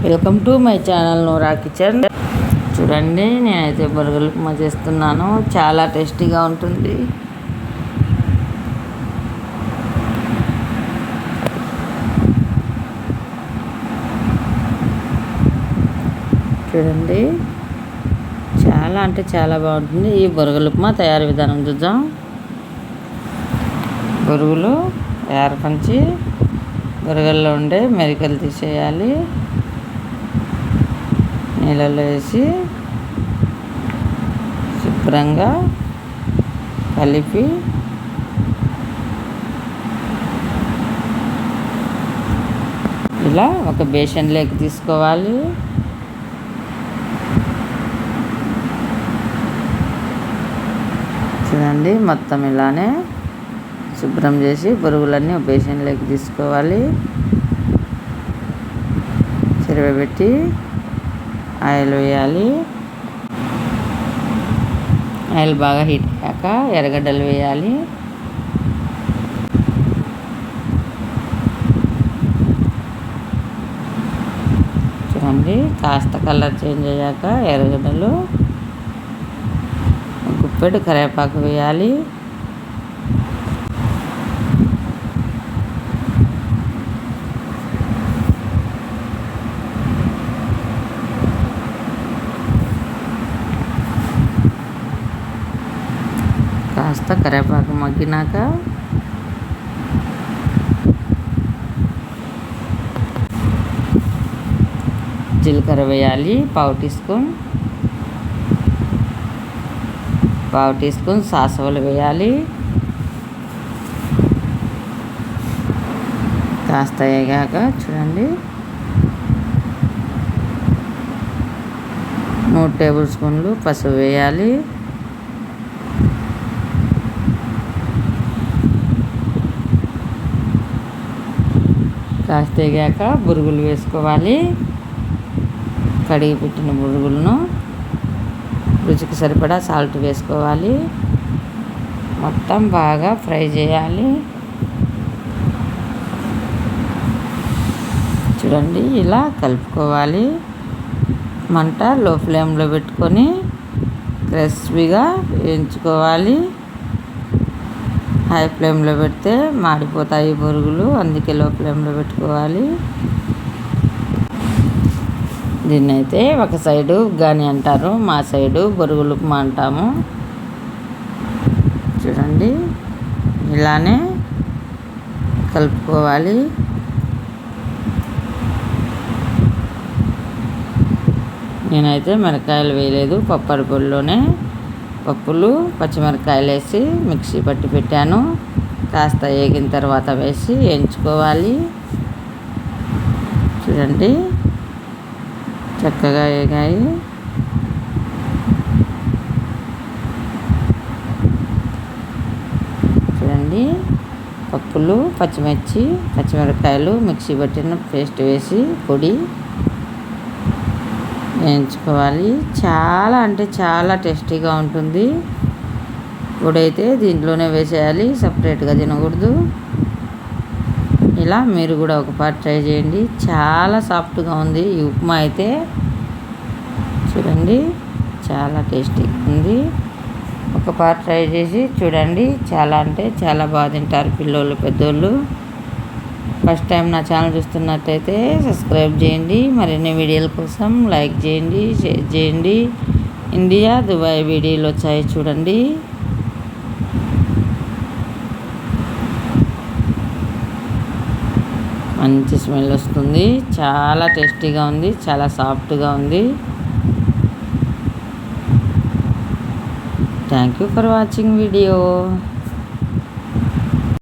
Welcome to my channel Noora kitchen. చూడండి, నేనైతే బొరుగులు ఉప్మా చేస్తున్నాను. చాలా టేస్టీగా ఉంటుంది. చూడండి, చాలా అంటే చాలా బాగుంటుంది. ఈ బొరుగులు ఉప్మా తయారు విధానం చూద్దాం. బొరుగులు ఏర్పంచి బొరుగుల్లో ఉండే మెరికలు తీసేయాలి. నీళ్ళలో వేసి శుభ్రంగా కలిపి ఇలా ఒక బేషన్లోకి తీసుకోవాలి. చూడండి, మొత్తం ఇలానే శుభ్రం చేసి బొరుగులన్నీ ఒక బేషన్లోకి తీసుకోవాలి. చెరవబెట్టి ఆయిల్ వేయాలి. ఆయిల్ బాగా హీట్ అయ్యాక ఎర్రగడ్డలు వేయాలి. చూడండి, కాస్త కలర్ చేంజ్ అయ్యాక ఎర్రగడ్డలు, గుప్పెడు కరివేపాకు వేయాలి. కాస్త కరివేపాకు మగ్గినాక జీలకర్ర వేయాలి. పావు టీ స్పూన్ సాసువలు వేయాలి. కాస్త వేగాక చూడండి, 3 టేబుల్ స్పూన్లు పసుపు వేయాలి. కాస్త వేగాక బొరుగులు వేసుకోవాలి. కడిగి పెట్టిన బొరుగులను రుచికి సరిపడా సాల్ట్ వేసుకోవాలి. మొత్తం బాగా ఫ్రై చేయాలి. చూడండి, ఇలా కలుపుకోవాలి. మంట లో ఫ్లేమ్లో పెట్టుకొని క్రిస్పీగా వేయించుకోవాలి. హై ఫ్లేమ్లో పెడితే మాడిపోతాయి బొరుగులు, అందుకే లో ఫ్లేమ్లో పెట్టుకోవాలి. దీన్నైతే ఒక సైడు ఉగ్గాని అంటారు, మా సైడు బొరుగులు ఉప్మా అంటాము. చూడండి, ఇలానే కలుపుకోవాలి. నేనైతే మిరపకాయలు వేయలేదు, పప్పు పొడిలోనే పప్పులు పచ్చిమిరపకాయలు వేసి మిక్సీ పట్టి పెట్టాను. కాస్త వేగిన తర్వాత వేసి వేయించుకోవాలి. చూడండి, చక్కగా వేగాయి. చూడండి, పప్పులు పచ్చిమిరపకాయలు మిక్సీ పట్టిన పేస్ట్ వేసి పొడి వేయించుకోవాలి. చాలా అంటే చాలా టేస్టీగా ఉంటుంది. పొడైతే దీంట్లోనే వేసేయాలి, సపరేట్గా తినకూడదు. ఇలా మీరు కూడా ఒకసారి ట్రై చేయండి. చాలా సాఫ్ట్గా ఉంది ఈ ఉప్మా అయితే. చూడండి, చాలా టేస్టీగా ఉంది. ఒకసారి ట్రై చేసి చూడండి. చాలా అంటే చాలా బాగా తింటారు పిల్లోళ్ళు, పెద్దోళ్ళు. ఫస్ట్ టైం నా ఛానల్ చూస్తున్నట్టయితే సబ్స్క్రైబ్ చేయండి. మరిన్ని వీడియోల కోసం లైక్ చేయండి, షేర్ చేయండి. ఇండియా, దుబాయ్ వీడియోలు వచ్చాయి చూడండి. మంచి స్మెల్ వస్తుంది. చాలా టేస్టీగా ఉంది, చాలా సాఫ్ట్గా ఉంది. Thank you for watching video.